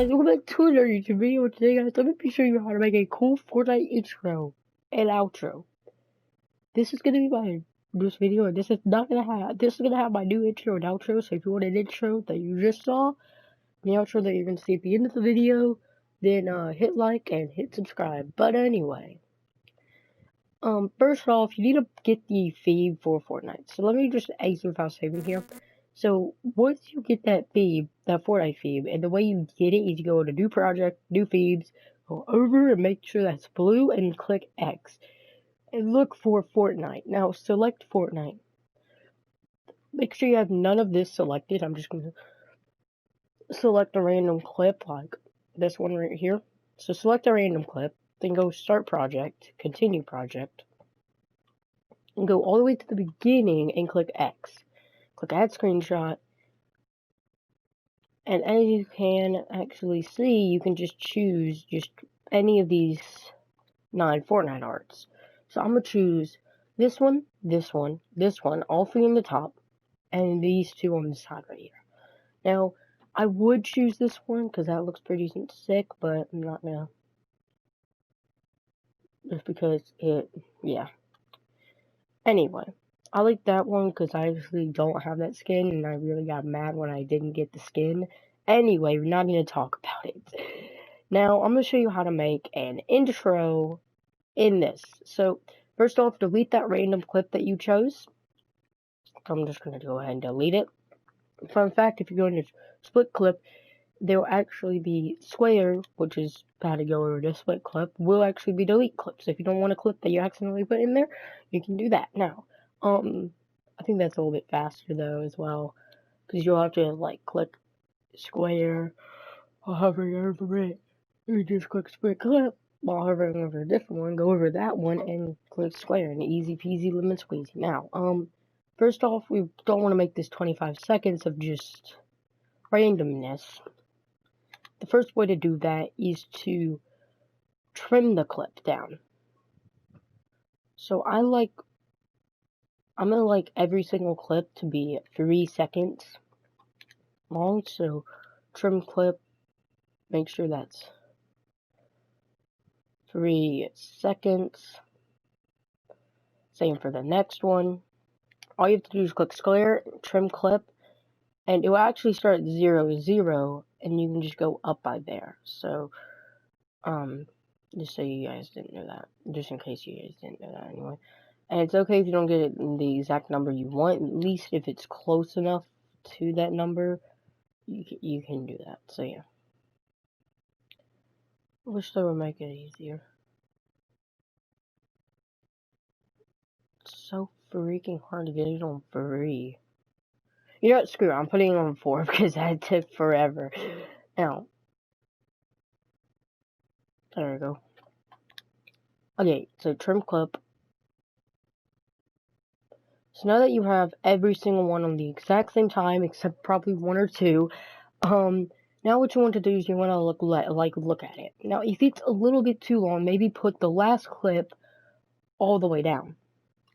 guys, welcome back to another YouTube video. Today guys, let me show you how to make a cool Fortnite intro and outro. This is gonna be my newest video, and this is gonna have my new intro and outro. So if you want an intro that you just saw, the outro that you're gonna see at the end of the video, then hit like and hit subscribe. But anyway, first off, you need to get the theme for Fortnite. So let me just exit without saving here. So once you get that theme, that Fortnite theme, and the way you get it is you go to New Project, New Themes, go over and make sure that's blue and click X. And look for Fortnite. Now select Fortnite. Make sure you have none of this selected. I'm just going to select a random clip like this one right here. So select a random clip, then go Start Project, Continue Project, and go all the way to the beginning and click X. Click Add Screenshot, and as you can actually see, you can just choose just any of these 9 Fortnite arts. So I'm going to choose this one, this one, this one, all 3 on the top, and these 2 on the side right here. Now, I would choose this one because that looks pretty sick, but I'm not gonna. Just because yeah. Anyway. I like that one because I actually don't have that skin, and I really got mad when I didn't get the skin. Anyway, we're not going to talk about it. Now, I'm going to show you how to make an intro in this. So, first off, delete that random clip that you chose. I'm just going to go ahead and delete it. Fun fact, if you go into split clip, there will actually be square, which is how to go over the split clip, will actually be delete clips. So if you don't want a clip that you accidentally put in there, you can do that. Now, I think that's a little bit faster though as well, because you'll have to like click square while hovering over it. You just click split clip while hovering over a different one, go over that one and click square, and easy peasy lemon squeezy. Now, first off, we don't want to make this 25 seconds of just randomness. The first way to do that is to trim the clip down. So I'm gonna like every single clip to be 3 seconds long, so trim clip, make sure that's 3 seconds. Same for the next one. All you have to do is click square, trim clip, and it will actually start 0, 0, and you can just go up by there. So, just so you guys didn't know that, just in case you guys didn't know that anyway. And it's okay if you don't get it in the exact number you want, at least if it's close enough to that number, you can do that. So yeah. I wish they would make it easier. It's so freaking hard to get it on 3. You know what, screw it, I'm putting it on 4 because that took forever. Now, there we go. Okay, so trim clip. So now that you have every single one on the exact same time, except probably 1 or 2, now what you want to do is you want to look at it. Now, if it's a little bit too long, maybe put the last clip all the way down.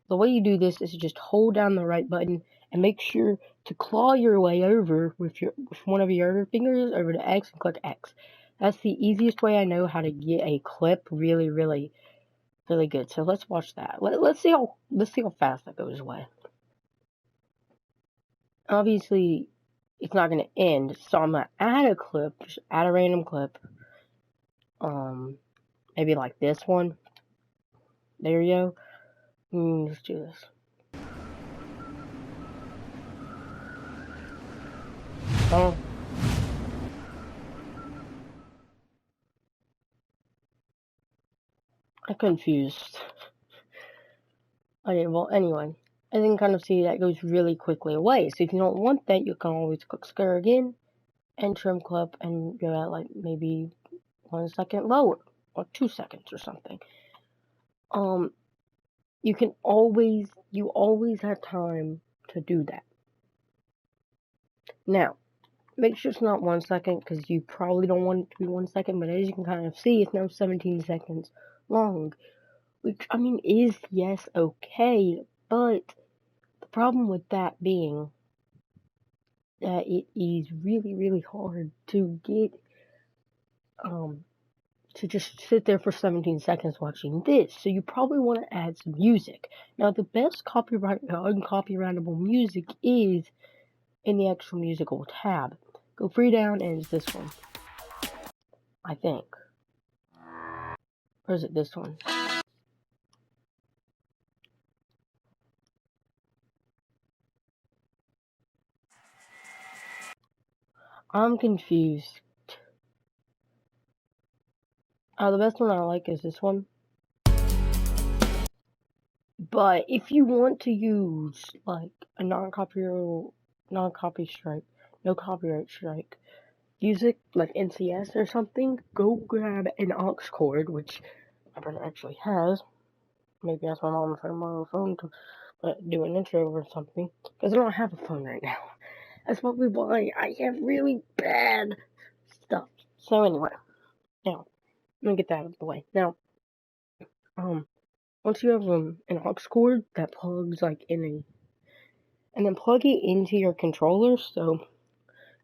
The way you do this is just hold down the right button and make sure to claw your way over with one of your other fingers over to X and click X. That's the easiest way I know how to get a clip really, really, really good. So let's watch that. Let's see how fast that goes away. Obviously, it's not going to end, so I'm going to add a clip, just add a random clip, maybe like this one, there you go. Let's do this. Oh. I'm confused. Okay, well, anyway, I can kind of see that goes really quickly away. So if you don't want that, you can always click square again and trim clip and go at like maybe 1 second lower or 2 seconds or something. You always have time to do that. Now, make sure it's not 1 second because you probably don't want it to be 1 second, but as you can kind of see, it's now 17 seconds long. Which, I mean, is, yes, okay, but the problem with that being that it is really, really hard to get to just sit there for 17 seconds watching this. So you probably want to add some music. Now, the best uncopyrightable music is in the actual musical tab. Go free down, and it's this one, I think. Or is it this one? I'm confused. The best one I like is this one. But if you want to use like a no copyright strike music, like NCS or something, go grab an aux cord, which my brother actually has. Maybe ask my mom for my phone to do an intro or something, because I don't have a phone right now. That's probably why I have really bad stuff. So anyway, now let me get that out of the way. Now, once you have an aux cord that plugs like in and then plug it into your controller. So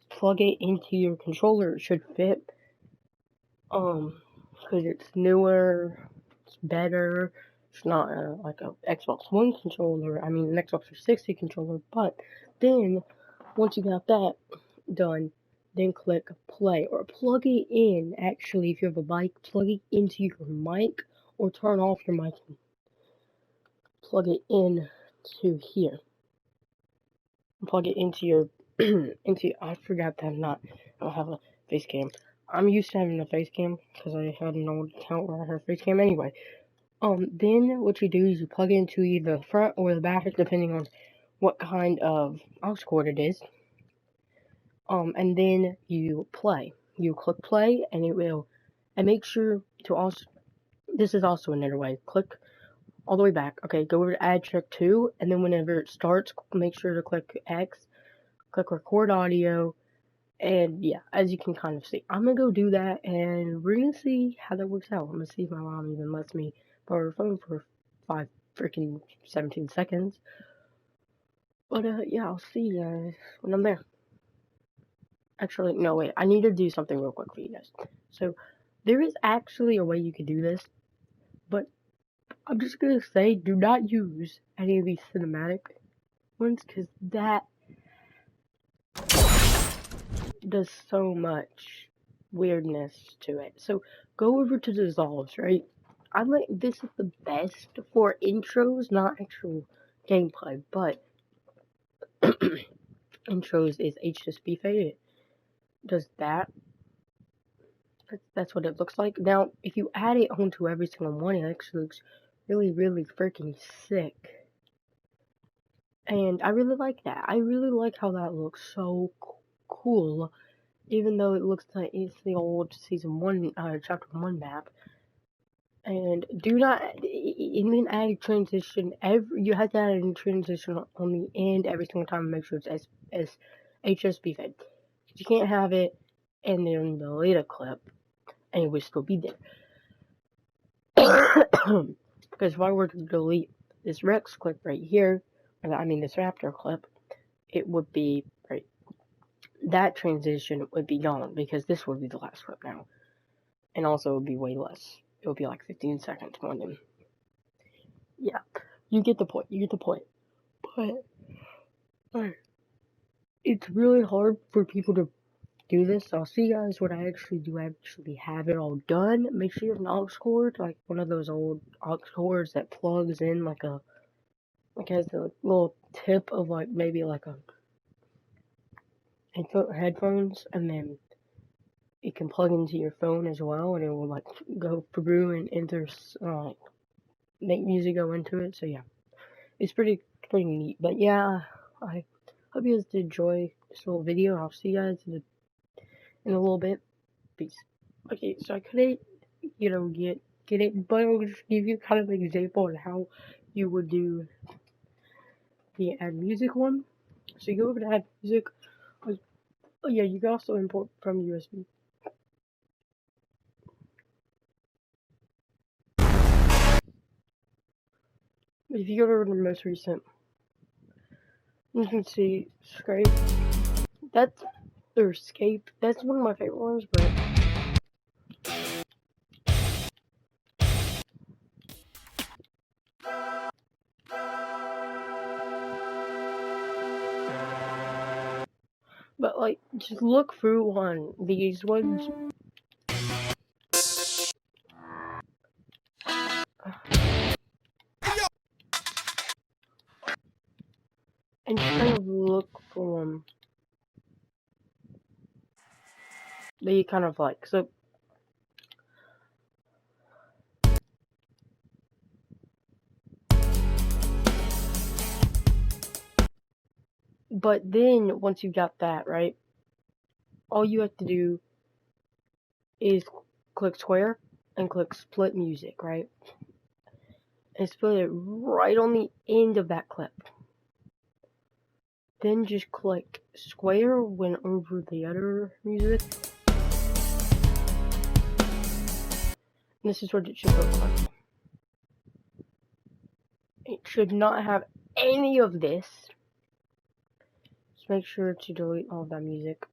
plug it into your controller. It should fit. Because it's newer, it's better. It's not like a Xbox One controller. I mean, an Xbox 360 controller. But then once you got that done, then click play or plug it in. Actually, if you have a mic, plug it into your mic or turn off your mic. Plug it in to here. Plug it into your I forgot that I don't have a face cam. I'm used to having a face cam because I had an old account where I had a face cam anyway. Then what you do is you plug it into either the front or the back, depending on what kind of aux cord it is. And then you play. You click play, and it will. And make sure to also. This is also another way. Click all the way back. Okay, go over to add track 2, and then whenever it starts, make sure to click X. Click record audio, and yeah, as you can kind of see, I'm gonna go do that, and we're gonna see how that works out. I'm gonna see if my mom even lets me borrow her phone for 17 seconds. But yeah, I'll see you guys when I'm there. Actually, no, wait, I need to do something real quick for you guys. So, there is actually a way you could do this, but I'm just gonna say, do not use any of these cinematic ones, because that does so much weirdness to it. So go over to dissolves, right? I like this is the best for intros, not actual gameplay, but intros is HSB fade. It does that. That's what it looks like. Now, if you add it onto every single one, it actually looks really, really freaking sick. And I really like that. I really like how that looks so cool. Even though it looks like it's the old season 1, chapter 1 map. And do not, even add a transition, you have to add a transition on the end every single time and make sure it's as HSB fed. You can't have it and then delete a clip and it would still be there. Because if I were to delete this Rex clip right here, this Raptor clip, it would be, right, that transition would be gone because this would be the last clip now. And also it would be way less. It would be like 15 seconds more than. Yeah, you get the point. But it's really hard for people to do this. So I'll see you guys when I actually have it all done. Make sure you have an aux cord, like one of those old aux cords that plugs in has a little tip of maybe a headphones, and then it can plug into your phone as well, and it will go through and enter make music go into it. So yeah, it's pretty neat. But yeah, I hope you guys did enjoy this little video. I'll see you guys in a little bit. Peace. Okay, so I couldn't get it, but I'll just give you kind of an example on how you would do the add music one. So you go over to add music. Oh yeah, you can also import from USB. If you go to the most recent, you can see Escape. That's one of my favorite ones, but But like, just look through on these ones. And just kind of look for them that you kind of like. So, but then once you got that, right, all you have to do is click square and click split music, right? And split it right on the end of that clip. Then just click square when over the other music. And this is what it should look like. It should not have any of this. Just make sure to delete all of that music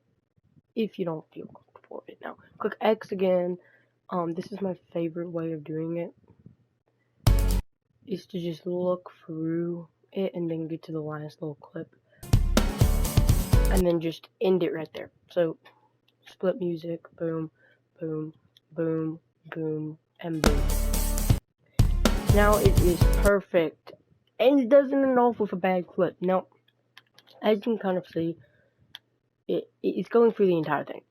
if you don't feel comfortable with it. Now, click X again. This is my favorite way of doing it. Is to just look through it and then get to the last little clip. And then just end it right there. So, split music, boom, boom, boom, boom, and boom. Now it is perfect. And it doesn't end off with a bad clip. Now, as you can kind of see, it's going through the entire thing.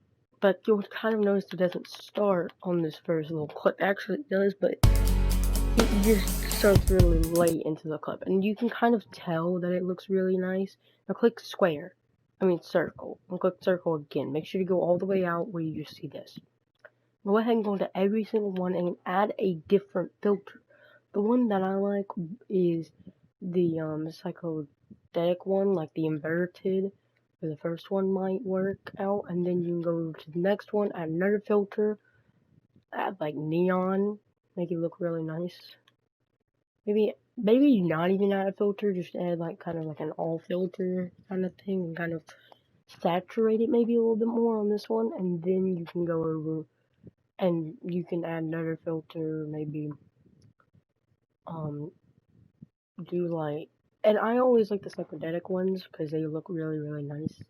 But you'll kind of notice it doesn't start on this first little clip. Actually, it does, but it just starts really late into the clip. And you can kind of tell that it looks really nice. Now click circle. And click circle again. Make sure to go all the way out where you just see this. Go ahead and go into every single one and add a different filter. The one that I like is the psychedelic one, like the inverted. The first one might work out, and then you can go to the next one, add another filter, add like neon, make it look really nice. Maybe not even add a filter, just add like kind of like an all filter kind of thing, and kind of saturate it maybe a little bit more on this one, and then you can go over and you can add another filter, maybe do like, and I always like the psychedelic ones because they look really, really nice.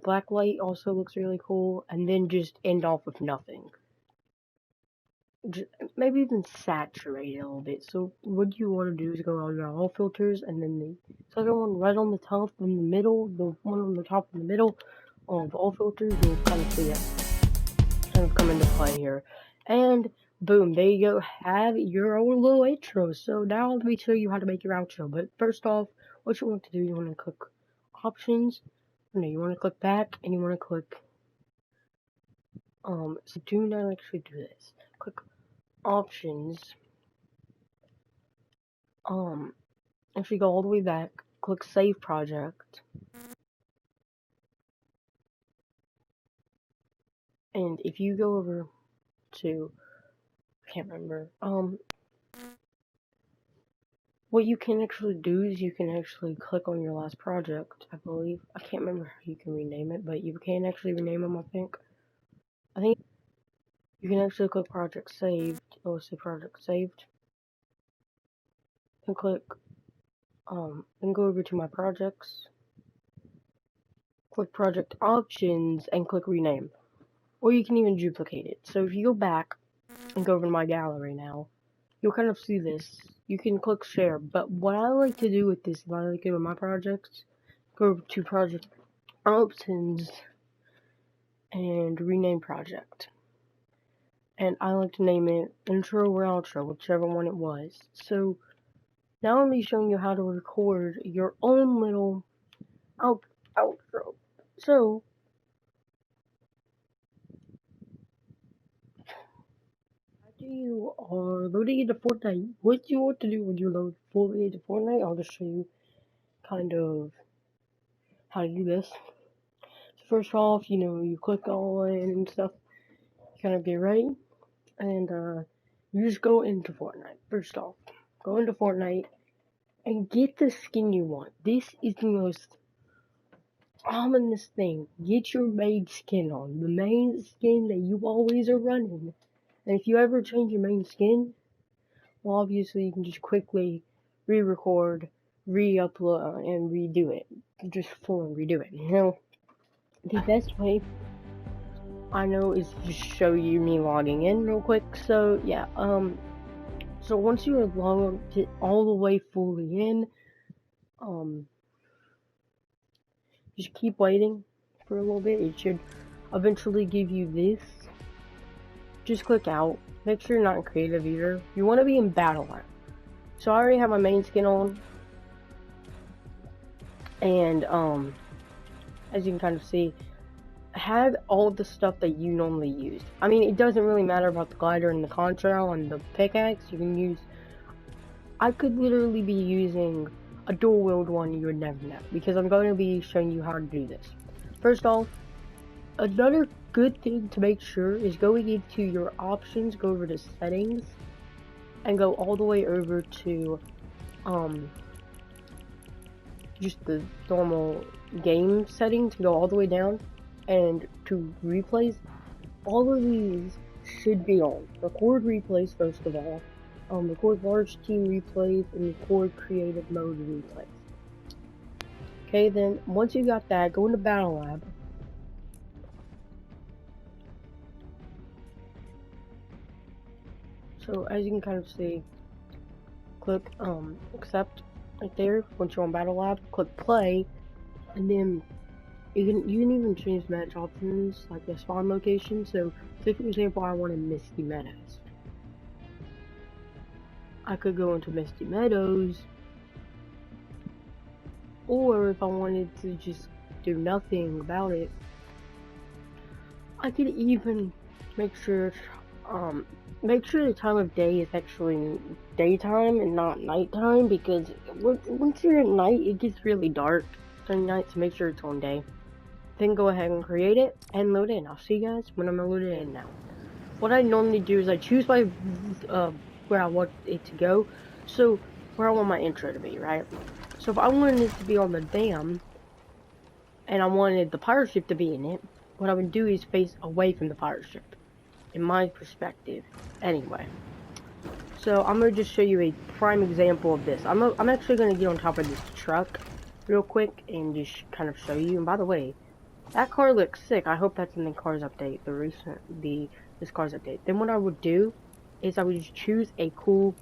Black light also looks really cool, and then just end off with nothing. Just, maybe even saturate it a little bit. So what you want to do is go on your all filters, and then the second one right on the top in the middle, the one on the top in the middle of all filters, you'll kind of see it kind of come into play here. And boom, there you go, have your own little intro. So now let me show you how to make your outro. But first off, what you want to do, you want to click options. No, you want to click back, and you want to click, so do not actually do this. Click options, if you go all the way back, click save project, and if you go over to, I can't remember, what you can actually do is you can actually click on your last project, I believe. I can't remember how you can rename it, but you can actually rename them, I think you can actually click project saved, or say project saved, and click, then go over to my projects, click project options, and click rename. Or you can even duplicate it. So if you go back and go over to my gallery now, you'll kind of see this. You can click share, but what I like to do with this, if I like to go to my projects, go over to project options and rename project. And I like to name it intro or outro, whichever one it was. So now I'm going to be showing you how to record your own little outro. So after you are loading into Fortnite, what you want to do when you load fully into Fortnite, I'll just show you kind of how to do this. So first off, you click on and stuff, you kind of get ready, and you just go into Fortnite. First off, go into Fortnite and get the skin you want. This is the most ominous thing. Get your main skin on, the main skin that you always are running. And if you ever change your main skin, Well, obviously you can just quickly re-record, re-upload, and redo it. Just full and redo it. You know, the best way I know is to just show you me logging in real quick. So yeah, so once you're logged all the way fully in, just keep waiting for a little bit. It should eventually give you this. Just click out. Make sure you're not in creative either. You want to be in battle line. So I already have my main skin on, and as you can kind of see, have all the stuff that you normally use. I mean, it doesn't really matter about the glider and the contrail and the pickaxe. You can use. I could literally be using a dual wield one. You would never know, because I'm going to be showing you how to do this. First off, another good thing to make sure is going into your options, go over to settings, and go all the way over to just the normal game settings, go all the way down, and to replays. All of these should be on. Record replays first of all, record large team replays, and record creative mode replays. Okay, then once you got that, go into Battle Lab. So as you can kind of see, click accept right there. Once you're on Battle Lab, click play, and then you can even change match options like the spawn location. So say for example I wanted Misty Meadows. I could go into Misty Meadows, or if I wanted to just do nothing about it, I could even make sure the time of day is actually daytime and not nighttime, because once you're at night, it gets really dark during night, so make sure it's on day. Then go ahead and create it and load it in. I'll see you guys when I'm loaded in now. What I normally do is I choose my where I want it to go, so where I want my intro to be, right? So if I wanted it to be on the dam, and I wanted the pirate ship to be in it, what I would do is face away from the pirate ship, in my perspective, anyway. So I'm gonna just show you a prime example of this. I'm actually gonna get on top of this truck real quick and just kind of show you. And by the way, that car looks sick. I hope that's in the Cars update, this Cars update. Then what I would do is I would just choose a cool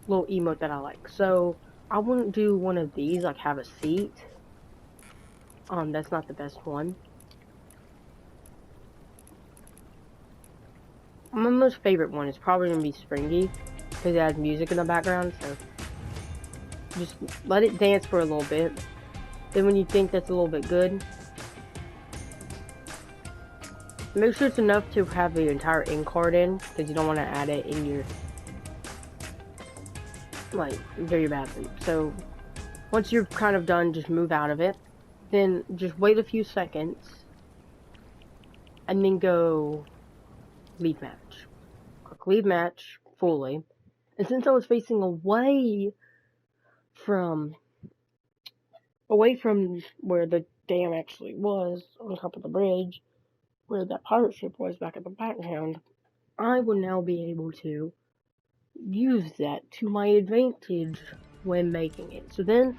little emote that I like. So I wouldn't do one of these, like have a seat. That's not the best one. My most favorite one is probably gonna be Springy, because it has music in the background. So just let it dance for a little bit. Then when you think that's a little bit good, make sure it's enough to have the entire in card in, because you don't want to add it in your very badly. So once you're kind of done, just move out of it. Then just wait a few seconds, and then go leave match. Click leave match fully. And since I was facing away from where the dam actually was, on top of the bridge, where that pirate ship was back in the background, I will now be able to use that to my advantage when making it. So then,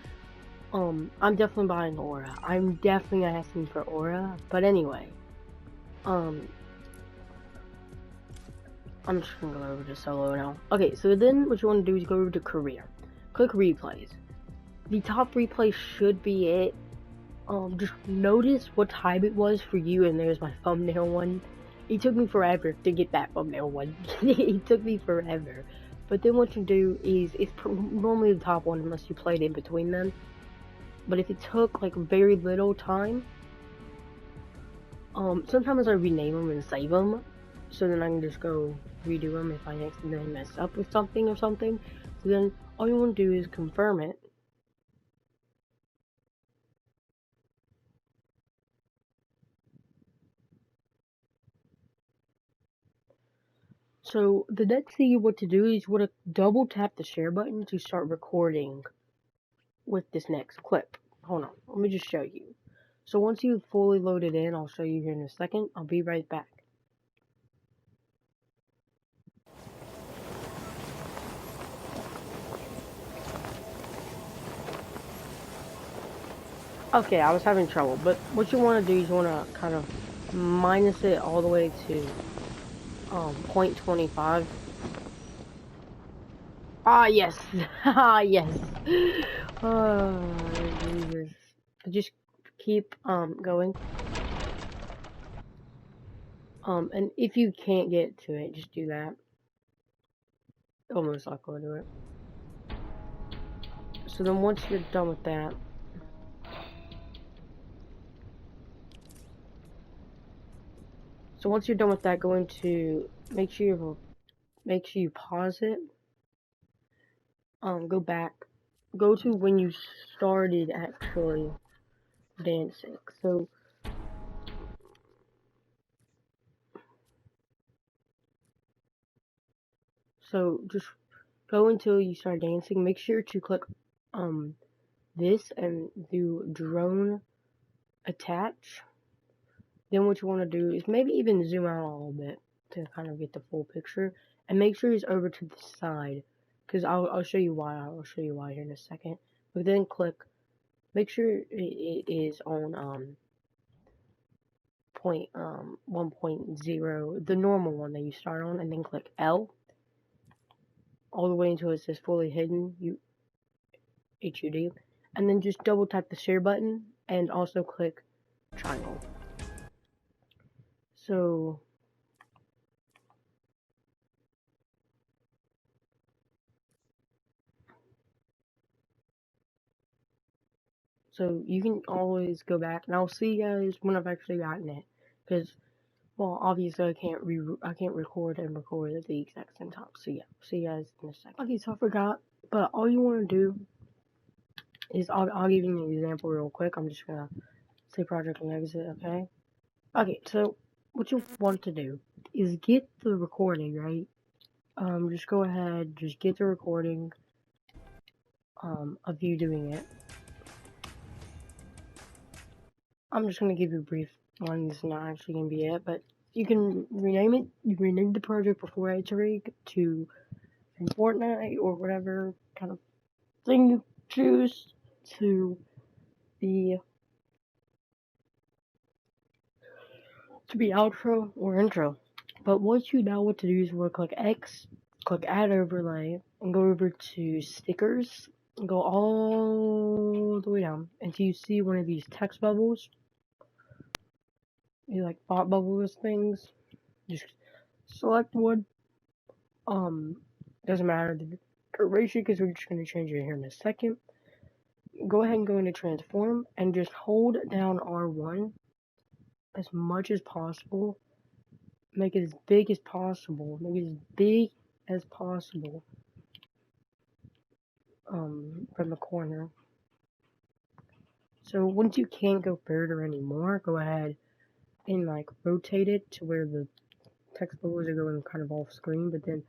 I'm definitely buying Aura. I'm definitely asking for Aura, but anyway, I'm just gonna go over to solo now. Okay, so then what you want to do is go over to career. Click replays. The top replay should be it. Just notice what time it was for you, and there's my thumbnail one. It took me forever to get that thumbnail one. It took me forever. But then what you do is, it's normally the top one unless you played in between them. But if it took like very little time, sometimes I rename them and save them, so then I can just go redo them if I accidentally mess up with something or something. So then all you want to do is confirm it. So the next thing you want to do is you want to double tap the share button to start recording with this next clip. Hold on, let me just show you. So once you've fully loaded in, I'll show you here in a second. I'll be right back. Okay, I was having trouble, but what you want to do is you want to kind of minus it all the way to 0.25. Ah, yes. Ah, yes. Jesus. Just keep going. And if you can't get to it, just do that. Almost like I'll do it. So then once you're done with that, go into make sure you pause it. Go back. Go to when you started actually dancing. So just go until you start dancing. Make sure to click this and do drone attach. Then what you want to do is maybe even zoom out a little bit to kind of get the full picture, and make sure it's over to the side, because I'll show you why. I'll show you why here in a second. But then make sure it is on 1.0, the normal one that you start on, and then click L all the way until it says fully hidden HUD, and then just double tap the share button and also click triangle. So you can always go back, and I'll see you guys when I've actually gotten it, because well, obviously I can't record and record at the exact same time. So yeah, see you guys in a second. Okay, so I forgot, but all you want to do is I'll give you an example real quick. I'm just gonna say project and exit. Okay. Okay, so what you want to do is get the recording, right? Just go ahead, just get the recording of you doing it. I'm just gonna give you a brief one. This is not actually gonna be it, but you can rename it. You can rename the project before H3 to Fortnite or whatever kind of thing you choose to be outro or intro. But what you now want to do is we'll click X, click add overlay, and go over to stickers, and go all the way down until you see one of these text bubbles. You like thought bubbles things. Just select one. Doesn't matter the duration because we're just gonna change it here in a second. Go ahead and go into transform and just hold down R1 as much as possible. Make it as big as possible. Make it as big as possible. From the corner. So once you can't go further anymore, go ahead and like rotate it to where the text bubbles are going kind of off screen, but then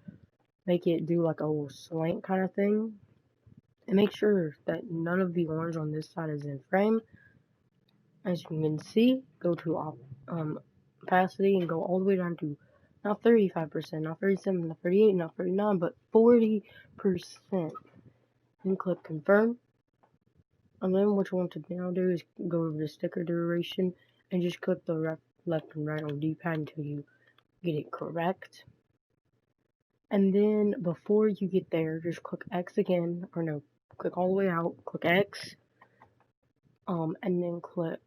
make it do like a little slant kind of thing. And make sure that none of the orange on this side is in frame. As you can see, go to opacity and go all the way down to not 35%, not 37, not 38, not 39, but 40%. And click confirm. And then what you want to now do is go over the sticker duration and just click the left and right on D-pad until you get it correct. And then before you get there, just click X again, or no, click all the way out, click X, and then click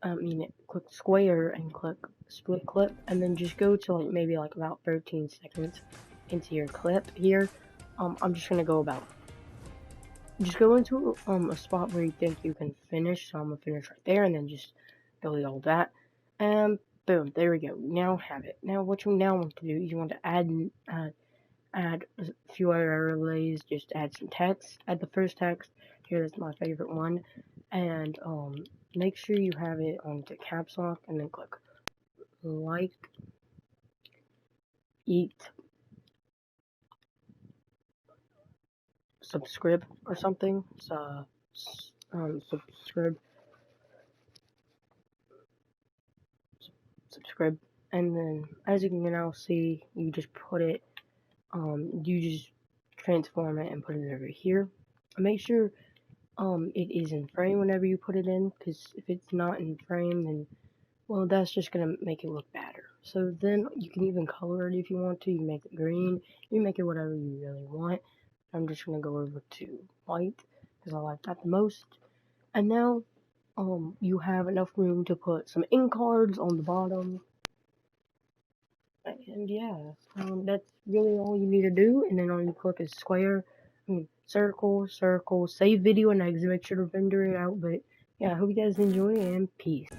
square and click split clip, and then just go to like maybe like about 13 seconds into your clip here. I'm just gonna go just go into a spot where you think you can finish, so I'm gonna finish right there, and then just delete all that, and boom, there we go. Now have it. Now what you now want to do is you want to add a few other overlays, just add some text. Add the first text. Here, that's my favorite one. And make sure you have it on the caps lock, and then click like, eat, subscribe or something. So, subscribe, and then as you can now see, you just put it, you just transform it and put it over here. Make sure it is in frame whenever you put it in, because if it's not in frame, then, well, that's just gonna make it look better. So then you can even color it if you want to. You make it green, you make it whatever you really want. I'm just gonna go over to white, because I like that the most. And now, you have enough room to put some ink cards on the bottom. And yeah, that's really all you need to do. And then all you click is square, circle, circle, save video and exit, make sure to render it out. But yeah, I hope you guys enjoy and peace.